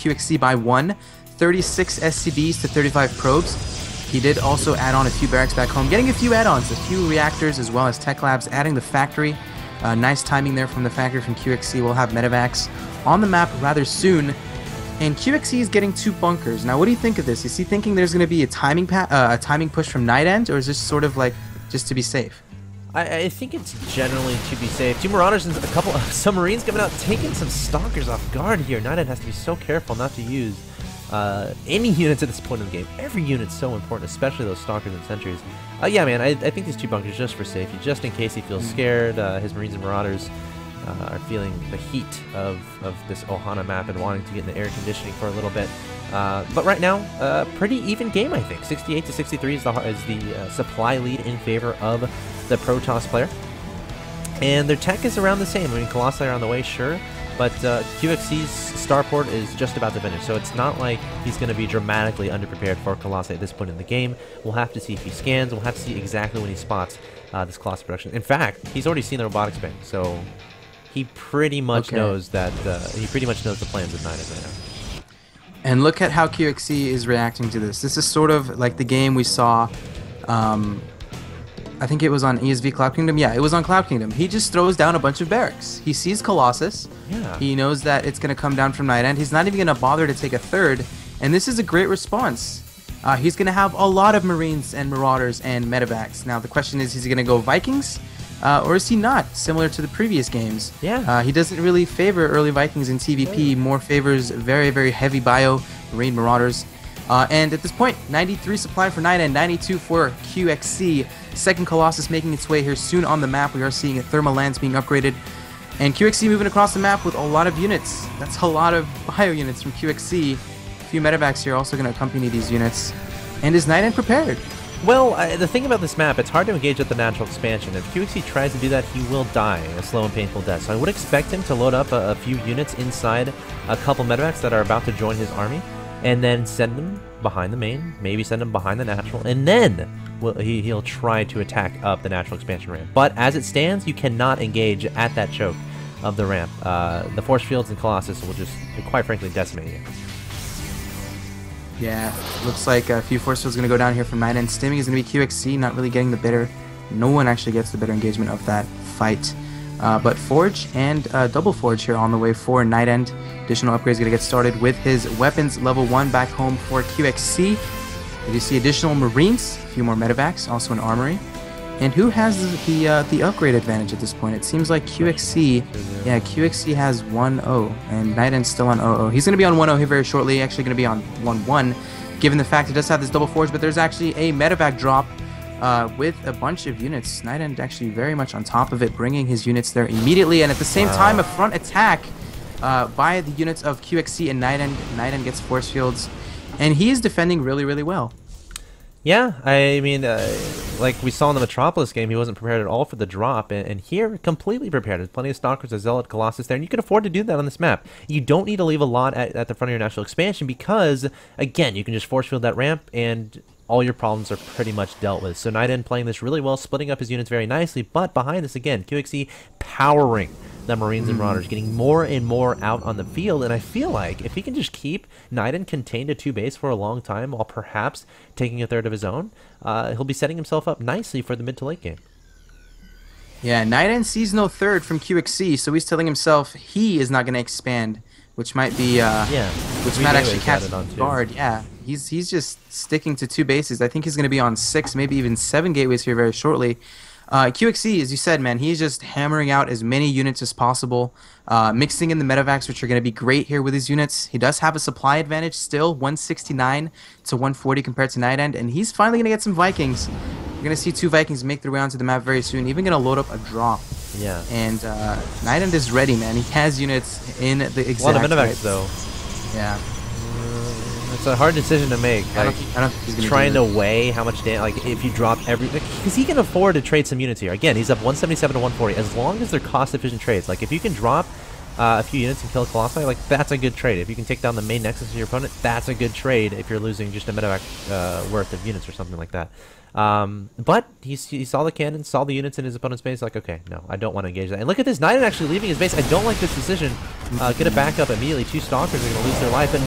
coLqxc by 1, 36 SCBs to 35 probes. He did also add on a few barracks back home, getting a few add-ons, a few reactors as well as tech labs, adding the factory. Nice timing there from the factory from coLqxc. We'll have medevacs on the map rather soon. And coLqxc is getting 2 bunkers. Now, what do you think of this? Is he thinking there's going to be a timing push from CSN, or is this sort of like just to be safe? I think it's generally to be safe. 2 Marauders and a couple of submarines coming out, taking some Stalkers off guard here. CSN has to be so careful not to use any units at this point in the game. Every unit's so important, especially those Stalkers and Sentries. Yeah, man, I think these 2 bunkers just for safety, just in case he feels scared. His Marines and Marauders are feeling the heat of this Ohana map and wanting to get in the air conditioning for a little bit. But right now, pretty even game, I think. 68 to 63 is the supply lead in favor of the Protoss player. And their tech is around the same. I mean, Colossi are on the way, sure, but coLqxc's starport is just about to finish, so it's not like he's going to be dramatically underprepared for Colossi at this point in the game. We'll have to see if he scans. We'll have to see exactly when he spots this Colossi production. In fact, he's already seen the robotics bank, so he pretty much knows that he pretty much knows the plans of CSN right now. And look at how coLqxc is reacting to this. This is sort of like the game we saw. I think it was on ESV Cloud Kingdom. Yeah, it was on Cloud Kingdom. He just throws down a bunch of barracks. He sees Colossus. Yeah. He knows that it's going to come down from CSN. He's not even going to bother to take a third. And this is a great response. He's going to have a lot of Marines and Marauders and medevacs. Now, the question is he going to go Vikings? Or is he not, similar to the previous games? Yeah. He doesn't really favor early Vikings in TVP, more favors very, very heavy bio Marine Marauders. And at this point, 93 supply for CSN, 92 for coLqxc. Second Colossus making its way here soon on the map. We are seeing thermal lands being upgraded. And coLqxc moving across the map with a lot of units. That's a lot of bio units from coLqxc. A few medevacs here also going to accompany these units. And is CSN prepared? Well, the thing about this map, it's hard to engage at the natural expansion. If coLqxc tries to do that, he will die a slow and painful death. So I would expect him to load up a few units inside a couple medevacs that are about to join his army, and then send them behind the main, maybe send them behind the natural, and then he'll try to attack up the natural expansion ramp. But as it stands, you cannot engage at that choke of the ramp. The force fields and Colossus will just, quite frankly, decimate you. Yeah, looks like a few force fields going to go down here from CSN. Stimming is going to be coLqxc, not really getting the bitter. No one actually gets the bitter engagement of that fight. But Forge and Double Forge here on the way for CSN. Additional upgrades going to get started with his weapons level 1 back home for coLqxc. You see additional Marines, a few more medevacs, also an armory. And who has the upgrade advantage at this point? It seems like coLqxc. Yeah, coLqxc has 1-0, and CSN's still on 0-0. He's going to be on 1-0 here very shortly. Actually going to be on 1-1, given the fact it does have this double forge. But there's actually a medevac drop with a bunch of units. CSN actually very much on top of it, bringing his units there immediately. And at the same time, a front attack by the units of coLqxc and CSN. CSN gets force fields, and he is defending really, really well. Yeah, I mean, like we saw in the Metropolis game, he wasn't prepared at all for the drop, and here, completely prepared. There's plenty of Stalkers, a Zealot, Colossus there, and you can afford to do that on this map. You don't need to leave a lot at the front of your national expansion because, again, you can just force field that ramp, and all your problems are pretty much dealt with. So CSN playing this really well, splitting up his units very nicely, but behind this, again, coLqxc powering the Marines and Marauders, getting more and more out on the field, and I feel like if he can just keep CSN contained to 2 base for a long time while perhaps taking a third of his own, he'll be setting himself up nicely for the mid to late game. Yeah, CSN sees no third from coLqxc, so he's telling himself he is not going to expand, which might be, which might actually catch guard. Yeah, he's just sticking to 2 bases. I think he's going to be on 6, maybe even 7 gateways here very shortly. coLqxc, as you said, man, he's just hammering out as many units as possible, mixing in the medevacs, which are going to be great here with his units. He does have a supply advantage still, 169 to 140 compared to CSN, and he's finally going to get some Vikings. You're going to see 2 Vikings make their way onto the map very soon, even going to load up a drop. Yeah. And CSN is ready, man. He has units in the exact a lot of medevacs, though. Yeah. It's a hard decision to make. Like, I don't think he's gonna trying to weigh how much damage, like if you drop every, because he can afford to trade some units here. Again, he's up 177 to 140. As long as they're cost-efficient trades, like if you can drop a few units and kill a Colossi, like that's a good trade. If you can take down the main nexus of your opponent, that's a good trade. If you're losing just a medevac worth of units or something like that. But he saw the cannon, saw the units in his opponent's base, like, okay, no, I don't want to engage that. And look at this, CSN actually leaving his base. I don't like this decision. Get a backup immediately. 2 Stalkers are going to lose their life, but